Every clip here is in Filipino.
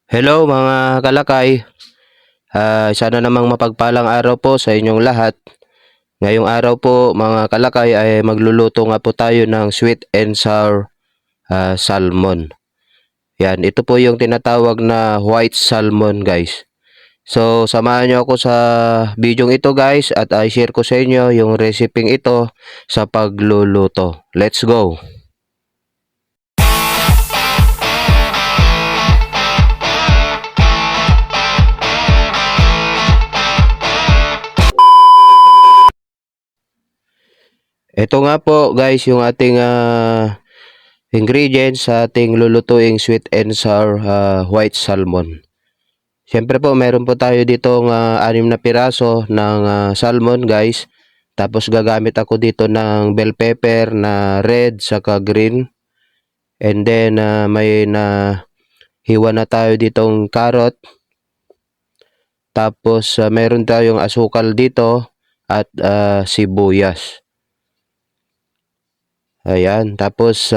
Hello mga kalakay, sana namang mapagpalang araw po sa inyong lahat. Ngayong araw po mga kalakay ay magluluto nga po tayo ng sweet and sour salmon. Yan, ito po yung tinatawag na white salmon guys. So samahan nyo ako sa video ito guys at i-share ko sa inyo yung recipe ito sa pagluluto. Let's go! Ito nga po guys yung ating ingredients sa ating lulutuing sweet and sour white salmon. Siyempre po meron po tayo dito ng 6 na piraso ng salmon guys. Tapos gagamit ako dito ng bell pepper na red saka green. And then may hiwa na tayo ditong carrot. Tapos meron tayong asukal dito at sibuyas. Ayan, tapos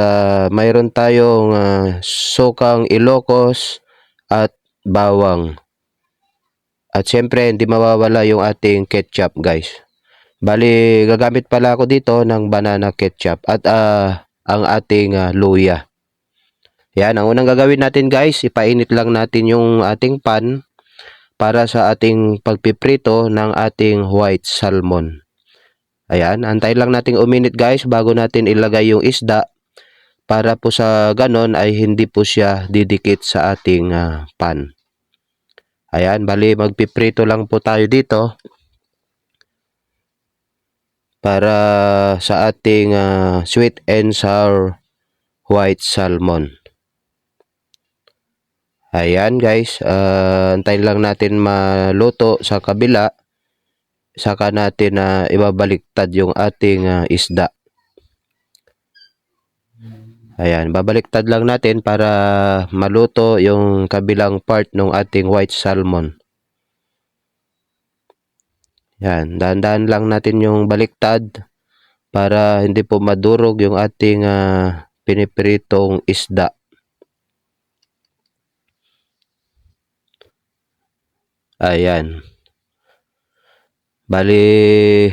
mayroon tayong sukang Ilocos at bawang. At syempre hindi mawawala yung ating ketchup guys. Bali gagamit pala ako dito ng banana ketchup at ang ating luya. Yan, ang unang gagawin natin guys, ipainit lang natin yung ating pan para sa ating pagpiprito ng ating white salmon. Ayan, antayin lang natin uminit guys bago natin ilagay yung isda para po sa ganon ay hindi po siya didikit sa ating pan. Ayan, bali magpiprito lang po tayo dito para sa ating sweet and sour white salmon. Ayan guys, antayin lang natin maluto sa kabila. Saka natin ibabaliktad yung ating isda. Ayan, babaliktad lang natin para maluto yung kabilang part ng ating white salmon. Yan, dahan-dahan lang natin yung baliktad para hindi po madurog yung ating pinipritong isda. Ayan. Bali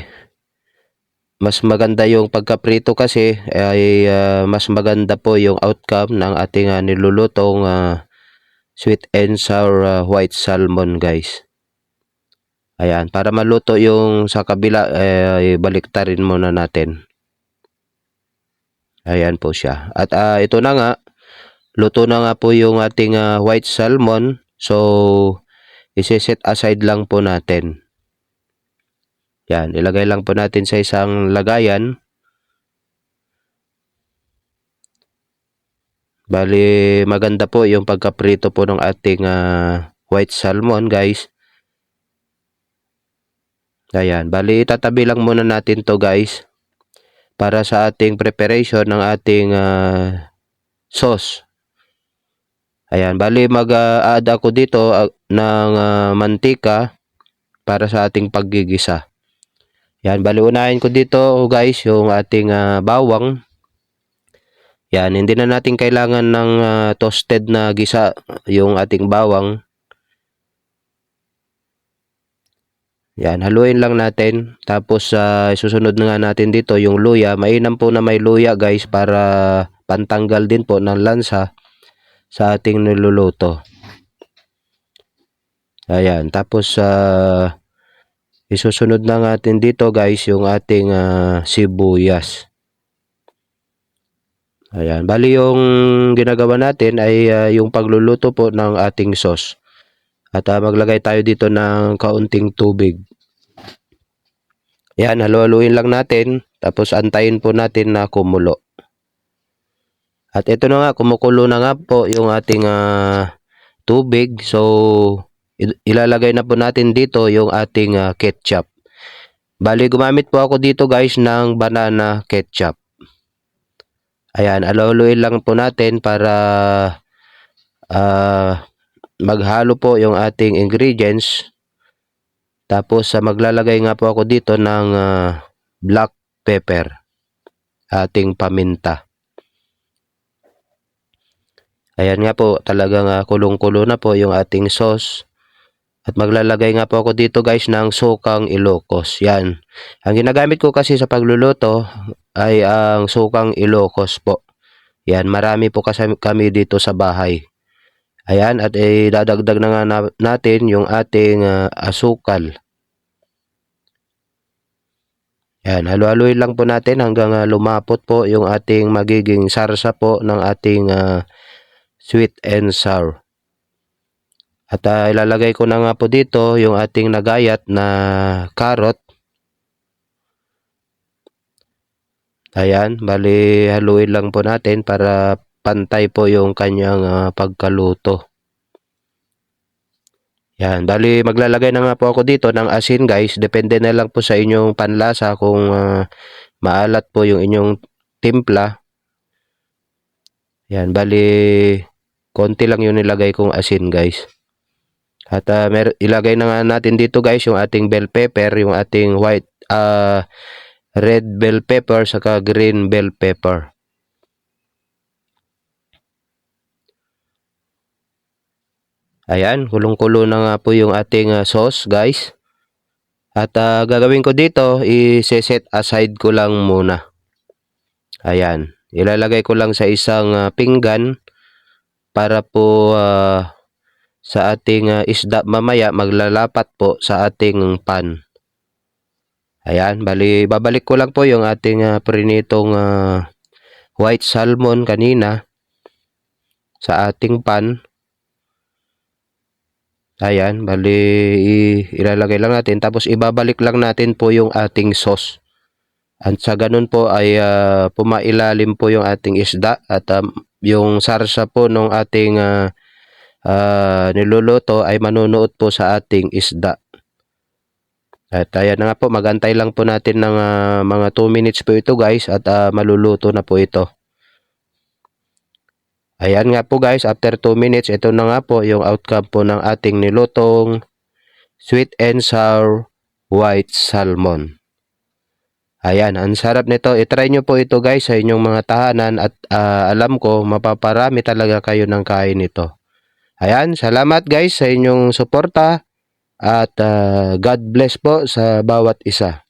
mas maganda yung pagkaprito kasi ay mas maganda po yung outcome ng ating nilulutong sweet and sour white salmon guys. Ayan, para maluto yung sa kabila baliktarin muna natin. Ayan po siya. At ito na nga, luto na nga po yung ating white salmon. So isi-set aside lang po natin. Yan, ilagay lang po natin sa isang lagayan. Bali, maganda po yung pagkaprito po ng ating white salmon, guys. Ayan, bali, tatabi lang muna natin to guys. Para sa ating preparation ng ating sauce. Ayan, bali, mag-add ako dito ng mantika para sa ating paggigisa. Yan, bali unahin ko dito guys yung ating bawang. Yan, hindi na natin kailangan ng toasted na gisa yung ating bawang. Yan, haluin lang natin. Tapos susunod na nga natin dito yung luya. Mainam po na may luya guys para pantanggal din po ng lansa sa ating niluluto. Ayan, tapos isusunod na natin dito guys yung ating sibuyas. Ayan, bali yung ginagawa natin ay yung pagluluto po ng ating sauce. At maglagay tayo dito ng kaunting tubig. Ayan, halu-haluin lang natin. Tapos antayin po natin na kumulo. At ito na nga, kumukulo na nga po yung ating tubig. So, ilalagay na po natin dito yung ating ketchup. Bali, gumamit po ako dito guys ng banana ketchup. Ayan, halu-haluin lang po natin para maghalo po yung ating ingredients. Tapos maglalagay nga po ako dito ng black pepper, ating paminta. Ayan nga po, talagang kulong-kulo na po yung ating sauce. At maglalagay nga po ako dito guys ng sukang Ilocos. Yan. Ang ginagamit ko kasi sa pagluluto ay ang sukang Ilocos po. Yan, marami po kasi kami dito sa bahay. Ayan, at dadagdag na nga natin yung ating asukal. Yan, halo-haluin lang po natin hanggang lumapot po yung ating magiging sarsa po ng ating sweet and sour. At ilalagay ko na nga po dito yung ating nagayat na carrot. Ayan, bali haluin lang po natin para pantay po yung kanyang pagkaluto. Yan, bali maglalagay na nga po ako dito ng asin guys. Depende na lang po sa inyong panlasa kung maalat po yung inyong timpla. Yan, bali konti lang yung nilagay kong asin guys. At ilagay na nga natin dito guys yung ating bell pepper, yung ating red bell pepper saka green bell pepper. Ayan, kulong-kulo na nga po yung ating sauce guys. At gagawin ko dito, i-set aside ko lang muna. Ayan, ilalagay ko lang sa isang pinggan para po sa ating isda mamaya maglalapat po sa ating pan. Ayan, bali babalik ko lang po yung ating prinitong white salmon kanina sa ating pan. Ayan, bali ilalagay lang natin tapos ibabalik lang natin po yung ating sauce. At sa ganun po ay pumailalim po yung ating isda at yung sarsa po ng ating niluluto ay manunuot po sa ating isda. At ayan na nga po, magantay lang po natin ng mga 2 minutes po ito guys at maluluto na po ito. Ayan nga po guys, after 2 minutes, ito na nga po yung outcome po ng ating nilutong sweet and sour white salmon. Ayan, ang sarap nito. I-try nyo po ito guys sa inyong mga tahanan at alam ko mapaparami talaga kayo ng kain nito. Ayan, salamat guys sa inyong suporta at God bless po sa bawat isa.